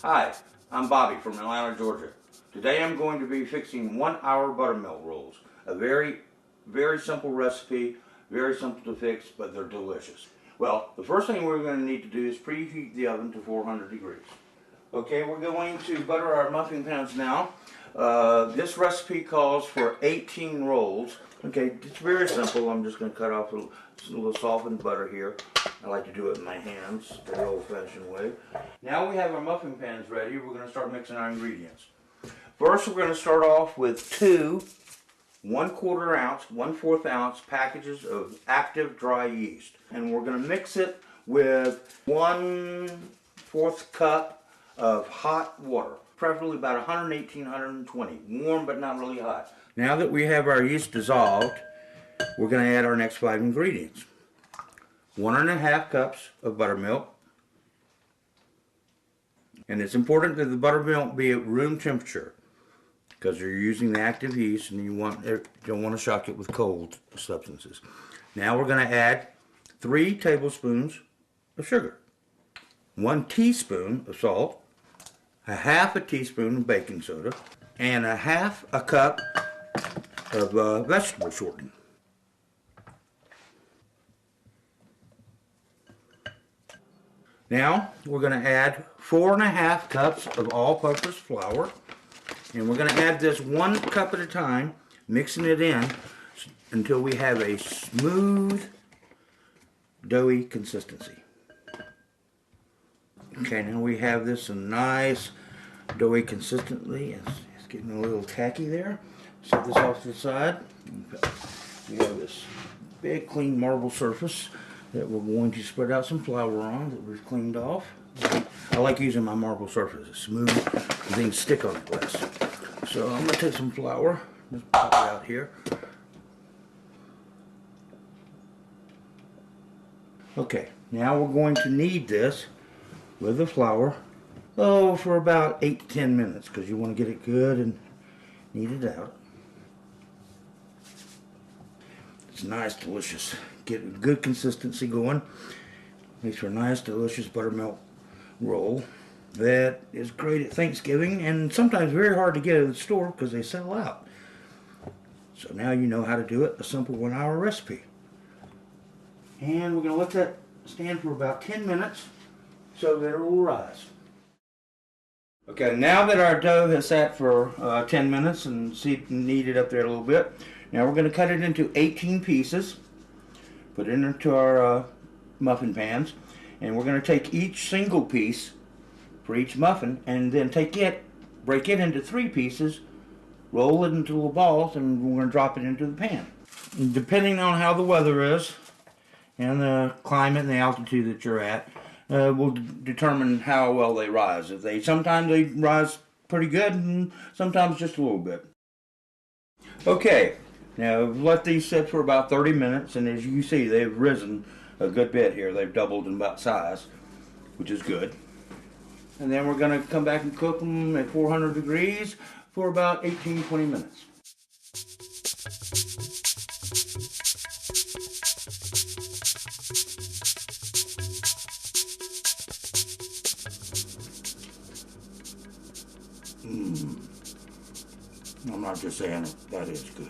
Hi, I'm Bobby from Atlanta, Georgia. Today I'm going to be fixing 1-hour buttermilk rolls. A very simple recipe, very simple to fix, but they're delicious. Well, the first thing we're going to need to do is preheat the oven to 400 degrees. Okay, we're going to butter our muffin pans now. This recipe calls for 18 rolls. Okay, it's very simple. I'm just going to cut off a little softened butter here. I like to do it in my hands, the old-fashioned way. Now we have our muffin pans ready. We're going to start mixing our ingredients. First, we're going to start off with two 1/4 ounce, 1/4 ounce packages of active dry yeast. And we're going to mix it with 1/4 cup of hot water, preferably about 118, 120, warm but not really hot. Now that we have our yeast dissolved, we're going to add our next 5 ingredients. 1½ cups of buttermilk. And it's important that the buttermilk be at room temperature because you're using the active yeast and you don't want to shock it with cold substances. Now we're going to add 3 tablespoons of sugar, 1 teaspoon of salt, 1/2 teaspoon of baking soda, and 1/2 cup of vegetable shortening. Now we're going to add 4½ cups of all-purpose flour, and we're going to add this 1 cup at a time, mixing it in until we have a smooth, doughy consistency. Okay, now we have this a nice, doughy consistency. It's getting a little tacky there. Set this off to the side. We have this big, clean marble surface that we're going to spread out some flour on that we've cleaned off. I like using my marble surface. It's smooth and things stick on it less. So I'm going to take some flour, just pop it out here. Okay, now we're going to knead this with the flour, for about 8 to 10 minutes because you want to get it good and knead it out. It's nice, delicious. Get a good consistency going. Makes for a nice, delicious buttermilk roll that is great at Thanksgiving and sometimes very hard to get at the store because they sell out. So now you know how to do it, a simple 1-hour recipe. And we're going to let that stand for about 10 minutes so that it will rise. Okay, now that our dough has sat for 10 minutes and kneaded up there a little bit, now we're going to cut it into 18 pieces, put it into our muffin pans, and we're going to take each single piece for each muffin and then break it into 3 pieces, roll it into little balls, and we're going to drop it into the pan. And depending on how the weather is and the climate and the altitude that you're at, will determine how well they rise. Sometimes they rise pretty good and sometimes just a little bit. Okay, now let these sit for about 30 minutes, and as you see, they've risen a good bit here. They've doubled in about size, which is good. And then we're going to come back and cook them at 400 degrees for about 18-20 minutes. I'm not just saying it, that is good.